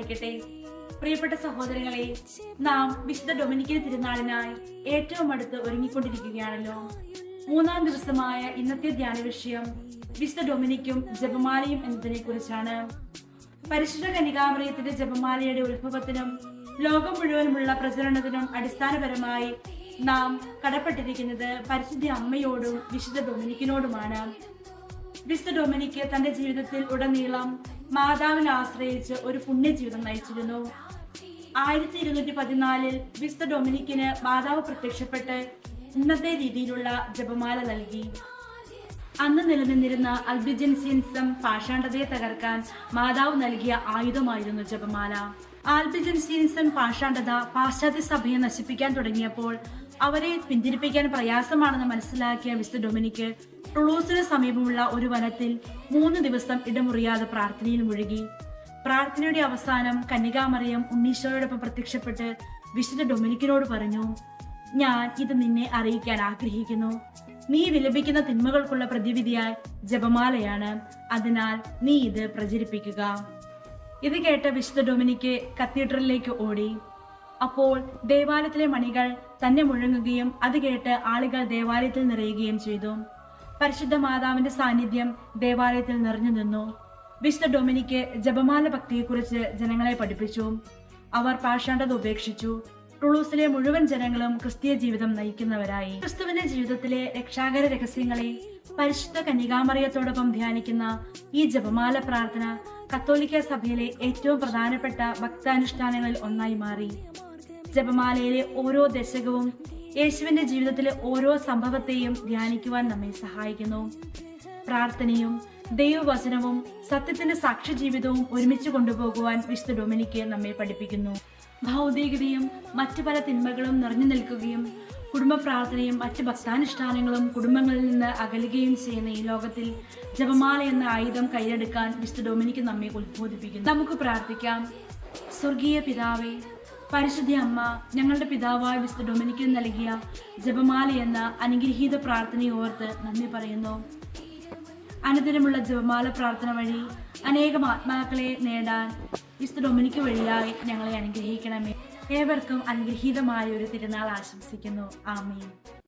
പ്രാർത്ഥിക്കട്ടെ. പ്രിയപ്പെട്ട സഹോദരങ്ങളെ, നാം വിശുദ്ധ ഡൊമിനിക്കൻ തിരുനാളിനായി ഏറ്റവും അടുത്ത് ഒരുങ്ങിക്കൊണ്ടിരിക്കുകയാണല്ലോ. 3-ാം ദിവസമായ ഇന്നത്തെ ധ്യാന വിഷയം വിശുദ്ധ ഡൊമിനിക്കും ജപമാലയും എന്നതിനെ കുറിച്ചാണ്. പരിശുദ്ധ കന്യകാമറിയത്തിന്റെ ജപമാലയുടെ ഉത്ഭവത്തിനും ലോകം മുഴുവനുമുള്ള പ്രചരണത്തിനും അടിസ്ഥാനപരമായി നാം കടപ്പെട്ടിരിക്കുന്നത് പരിശുദ്ധ അമ്മയോടും വിശുദ്ധ ഡൊമിനിക്കിനോടുമാണ്. വിശുദ്ധ ഡൊമിനിക്ക് തന്റെ ജീവിതത്തിൽ ഉടനീളം മാതാവിനെ ആശ്രയിച്ച് ഒരു പുണ്യജീവിതം നയിച്ചിരുന്നു. 1214 വിശുദ്ധ ഡൊമിനിക്കിന് മാതാവ് പ്രത്യക്ഷപ്പെട്ട് ഇന്നത്തെ രീതിയിലുള്ള ജപമാല നൽകി. അന്ന് നിലനിന്നിരുന്ന അൽബിജൻസിയനിസം പാഷാണ്ഡതയെ തകർക്കാൻ മാതാവ് നൽകിയ ആയുധമായിരുന്നു ജപമാല. ആൽബിജൻസിയനിസം പാഷാണ്ഡത പാശ്ചാത്യ സഭയെ നശിപ്പിക്കാൻ തുടങ്ങിയപ്പോൾ അവരെ പിന്തിരിപ്പിക്കാൻ പ്രയാസമാണെന്ന് മനസ്സിലാക്കിയ വിശുദ്ധ ഡൊമിനിക്ക് ടുളൂസിന് സമീപമുള്ള ഒരു വനത്തിൽ 3 ദിവസം ഇടമുറിയാതെ പ്രാർത്ഥനയിൽ മുഴുകി. പ്രാർത്ഥനയുടെ അവസാനം കന്യകാമറിയം ഉണ്ണീശോയോടൊപ്പം പ്രത്യക്ഷപ്പെട്ട് വിശുദ്ധ ഡൊമിനിക്കിനോട് പറഞ്ഞു, ഞാൻ ഇത് നിന്നെ അറിയിക്കാൻ ആഗ്രഹിക്കുന്നു. നീ വിലപിക്കുന്ന തിന്മകൾക്കുള്ള പ്രതിവിധിയായി ജപമാലയാണ്. അതിനാൽ നീ ഇത് പ്രചരിപ്പിക്കുക. ഇത് കേട്ട വിശുദ്ധ ഡൊമിനിക്ക് കത്തീഡ്രലിലേക്ക് ഓടി. അപ്പോൾ ദേവാലയത്തിലെ മണികൾ തന്നെ മുഴങ്ങുകയും അത് കേട്ട് ആളുകൾ ദേവാലയത്തിൽ നിറയുകയും ചെയ്തു. പരിശുദ്ധ മാതാവിന്റെ സാന്നിധ്യം ദേവാലയത്തിൽ നിറഞ്ഞു നിന്നു. വിശുദ്ധ ഡൊമിനിക്ക് ജപമാല ഭക്തിയെക്കുറിച്ച് ജനങ്ങളെ പഠിപ്പിച്ചു. അവർ പാഷാണ്ഡത ഉപേക്ഷിച്ചു. ടുളൂസിലെ മുഴുവൻ ജനങ്ങളും ക്രിസ്തീയ ജീവിതം നയിക്കുന്നവരായി. ക്രിസ്തുവിന്റെ ജീവിതത്തിലെ രക്ഷാകര രഹസ്യങ്ങളെ പരിശുദ്ധ കന്യകാമറിയത്തോടൊപ്പം ധ്യാനിക്കുന്ന ഈ ജപമാല പ്രാർത്ഥന കത്തോലിക്ക സഭയിലെ ഏറ്റവും പ്രധാനപ്പെട്ട ഭക്താനുഷ്ഠാനങ്ങളിൽ ഒന്നായി മാറി. ജപമാലയിലെ ഓരോ ദശകവും യേശുവിന്റെ ജീവിതത്തിലെ ഓരോ സംഭവത്തെയും ധ്യാനിക്കുവാൻ നമ്മെ സഹായിക്കുന്നു. പ്രാർത്ഥനയും ദൈവവചനവും സത്യത്തിന്റെ സാക്ഷ്യ ജീവിതവും ഒരുമിച്ച് കൊണ്ടുപോകുവാൻ വിശുദ്ധ ഡൊമിനിക്ക് നമ്മെ പഠിപ്പിക്കുന്നു. ഭൗതികതയും മറ്റു പല തിന്മകളും നിറഞ്ഞു നിൽക്കുകയും കുടുംബ പ്രാർത്ഥനയും മറ്റ് ഭക്താനുഷ്ഠാനങ്ങളും കുടുംബങ്ങളിൽ നിന്ന് അകലുകയും ചെയ്യുന്ന ഈ ലോകത്തിൽ ജപമാല എന്ന ആയുധം കയ്യിലെടുക്കാൻ വിശുദ്ധ ഡൊമിനിക്ക് നമ്മെ ഉത്ബോധിപ്പിക്കുന്നു. നമുക്ക് പ്രാർത്ഥിക്കാം. സ്വർഗീയ പിതാവേ, പരിശുദ്ധ അമ്മ ഞങ്ങളുടെ പിതാവായ വിശുദ്ധ ഡൊമിനിക്കിന് നൽകിയ ജപമാല എന്ന അനുഗ്രഹീത പ്രാർത്ഥനയോർത്ത് നന്ദി പറയുന്നു. അനുദിനമുള്ള ജപമാല പ്രാർത്ഥന വഴി അനേകം ആത്മാക്കളെ നേടാൻ വിശുദ്ധ ഡൊമിനിക്ക് വഴിയായി ഞങ്ങളെ അനുഗ്രഹിക്കണമേ. ഏവർക്കും അനുഗ്രഹീതമായ ഒരു തിരുനാൾ ആശംസിക്കുന്നു. ആമേൻ.